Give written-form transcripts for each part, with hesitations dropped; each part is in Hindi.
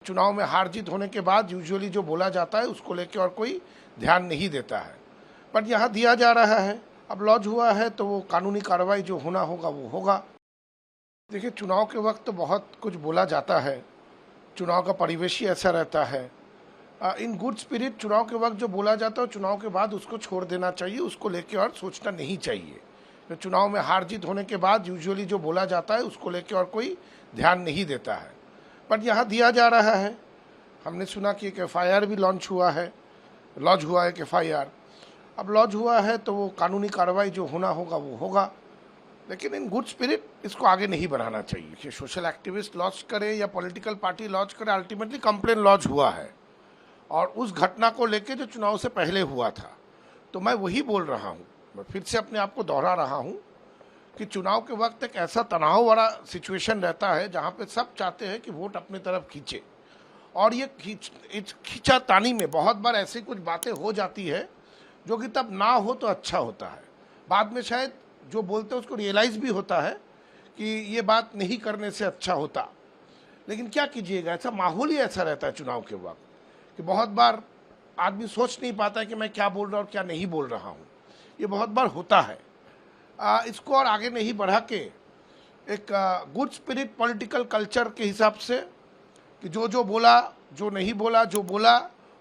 चुनाव में हार जीत होने के बाद यूजुअली जो बोला जाता है उसको लेकर और कोई ध्यान नहीं देता है, बट यहाँ दिया जा रहा है। अब लॉन्च हुआ है तो वो कानूनी कार्रवाई जो होना होगा वो होगा। देखिए, चुनाव के वक्त तो बहुत कुछ बोला जाता है, चुनाव का परिवेश ही ऐसा रहता है। इन गुड स्पिरिट चुनाव के वक्त जो बोला जाता है चुनाव के बाद उसको छोड़ देना चाहिए, उसको लेकर और सोचना नहीं चाहिए। तो चुनाव में हार जीत होने के बाद यूजुअली जो बोला जाता है उसको लेकर और कोई ध्यान नहीं देता है, बट यहाँ दिया जा रहा है। हमने सुना कि एक FIR भी लॉन्च हुआ है एक FIR। अब लॉन्च हुआ है तो वो कानूनी कार्रवाई जो होना होगा वो होगा, लेकिन इन गुड स्पिरिट इसको आगे नहीं बढ़ाना चाहिए कि सोशल एक्टिविस्ट लॉन्च करे या पॉलिटिकल पार्टी लॉन्च करे। अल्टीमेटली कंप्लेन लॉन्च हुआ है और उस घटना को लेके जो चुनाव से पहले हुआ था, तो मैं वही बोल रहा हूँ, मैं फिर से अपने आप को दोहरा रहा हूँ कि चुनाव के वक्त एक ऐसा तनाव वाला सिचुएशन रहता है जहाँ पे सब चाहते हैं कि वोट अपनी तरफ खींचे, और ये खींचातानी में बहुत बार ऐसी कुछ बातें हो जाती है जो कि तब ना हो तो अच्छा होता है। बाद में शायद जो बोलते हैं उसको रियलाइज़ भी होता है कि ये बात नहीं करने से अच्छा होता, लेकिन क्या कीजिएगा, ऐसा माहौल ही ऐसा रहता है चुनाव के वक्त कि बहुत बार आदमी सोच नहीं पाता है कि मैं क्या बोल रहा हूँ और क्या नहीं बोल रहा हूँ। ये बहुत बार होता है। इसको और आगे नहीं बढ़ा के एक गुड स्पिरिट पॉलिटिकल कल्चर के हिसाब से कि जो बोला, जो नहीं बोला, जो बोला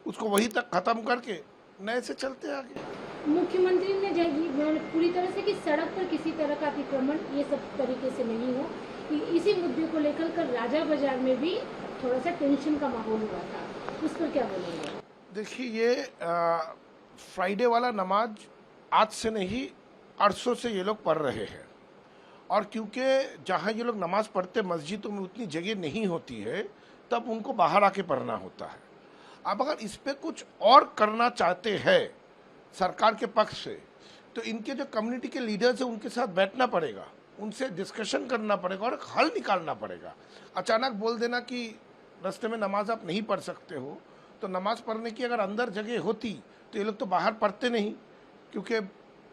उसको वहीं तक ख़त्म करके नए से चलते आगे। मुख्यमंत्री ने पूरी तरह से कि सड़क पर किसी तरह का अतिक्रमण ये सब तरीके से नहीं हो, इसी मुद्दे को लेकर कल राजा बाजार में भी थोड़ा सा टेंशन का माहौल हुआ था, उस पर क्या बोलेंगे? देखिए, ये फ्राइडे वाला नमाज आज से नहीं अरसों से ये लोग पढ़ रहे हैं, और क्योंकि जहाँ ये लोग नमाज पढ़ते मस्जिदों में उतनी जगह नहीं होती है, तब उनको बाहर आके पढ़ना होता है। अब अगर इस पे कुछ और करना चाहते हैं सरकार के पक्ष से, तो इनके जो कम्युनिटी के लीडर्स हैं उनके साथ बैठना पड़ेगा, उनसे डिस्कशन करना पड़ेगा और एक हल निकालना पड़ेगा। अचानक बोल देना कि रास्ते में नमाज आप नहीं पढ़ सकते हो, तो नमाज पढ़ने की अगर अंदर जगह होती तो ये लोग तो बाहर पढ़ते नहीं, क्योंकि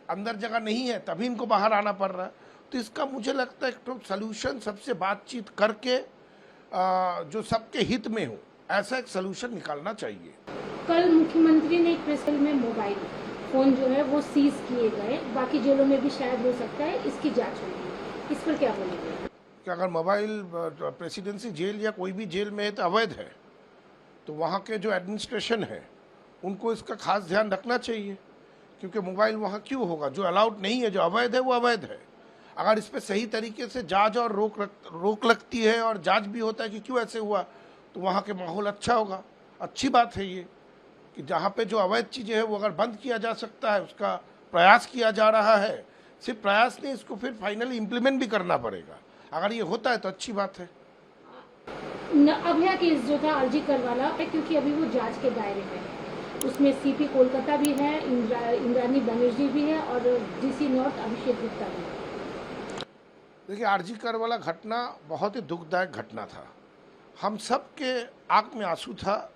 अंदर जगह नहीं है तभी इनको बाहर आना पड़ रहा है। तो इसका मुझे लगता है एक तो सोल्यूशन सबसे बातचीत करके जो सबके हित में हो, ऐसा एक सोल्यूशन निकालना चाहिए। कल मुख्यमंत्री ने एक प्रेस में मोबाइल फोन जो है वो सीज किए गए, बाकी जेलों में भी शायद हो सकता है, इसकी जांच होगी, इस पर क्या बोलेंगे? कि अगर मोबाइल प्रेसिडेंसी जेल या कोई भी जेल में है तो अवैध है, तो वहाँ के जो एडमिनिस्ट्रेशन है उनको इसका खास ध्यान रखना चाहिए, क्योंकि मोबाइल वहाँ क्यों होगा? जो अलाउड नहीं है, जो अवैध है वो अवैध है। अगर इस पर सही तरीके से जांच और रोक लगती है और जांच भी होता है कि क्यों ऐसे हुआ, तो वहाँ के माहौल अच्छा होगा। अच्छी बात है ये कि जहाँ पे जो अवैध चीज़ें हैं वो अगर बंद किया जा सकता है, उसका प्रयास किया जा रहा है। सिर्फ प्रयास नहीं, इसको फिर फाइनली इम्प्लीमेंट भी करना पड़ेगा। अगर ये होता है तो अच्छी बात है। अभया केस जो था अर्जी करवाला, क्योंकि अभी वो जांच के दायरे में है, उसमें CP कोलकाता भी है, इंद्रानी बनर्जी भी है और DC नॉर्थ अभिषेक गुप्ता भी है। देखिए, आरजी कर वाला घटना बहुत ही दुखदायक घटना था। हम सब के आंख में आंसू था,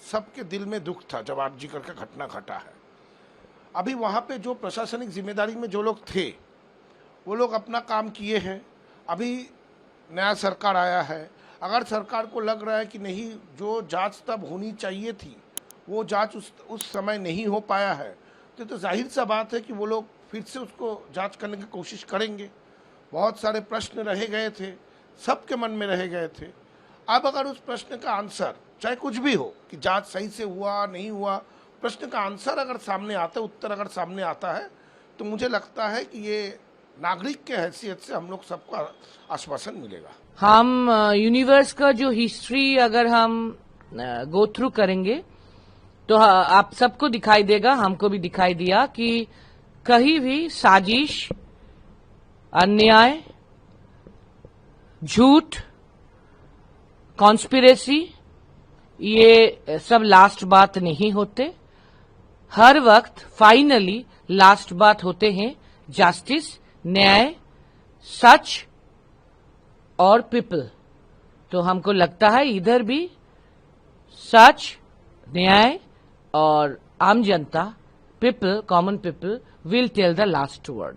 सबके दिल में दुख था जब आरजी कर का घटना घटा है। अभी वहाँ पे जो प्रशासनिक जिम्मेदारी में जो लोग थे वो लोग अपना काम किए हैं। अभी नया सरकार आया है, अगर सरकार को लग रहा है कि नहीं, जो जांच तब होनी चाहिए थी वो जांच उस समय नहीं हो पाया है, तो जाहिर सा बात है कि वो लोग फिर से उसको जांच करने की कोशिश करेंगे। बहुत सारे प्रश्न रह गए थे, सबके मन में रह गए थे। अब अगर उस प्रश्न का आंसर, चाहे कुछ भी हो कि जांच सही से हुआ नहीं हुआ, प्रश्न का आंसर अगर सामने आता है, उत्तर अगर सामने आता है, तो मुझे लगता है कि ये नागरिक के हैसियत से हम लोग सबको आश्वासन मिलेगा। हम यूनिवर्स का जो हिस्ट्री अगर हम गो थ्रू करेंगे तो आप सबको दिखाई देगा, हमको भी दिखाई दिया कि कहीं भी साजिश, अन्याय, झूठ, कॉन्स्पिरेसी, ये सब लास्ट बात नहीं होते। हर वक्त फाइनली लास्ट बात होते हैं जस्टिस, न्याय, सच और पीपल। तो हमको लगता है इधर भी सच, न्याय और आम जनता, people, common people will tell the last word.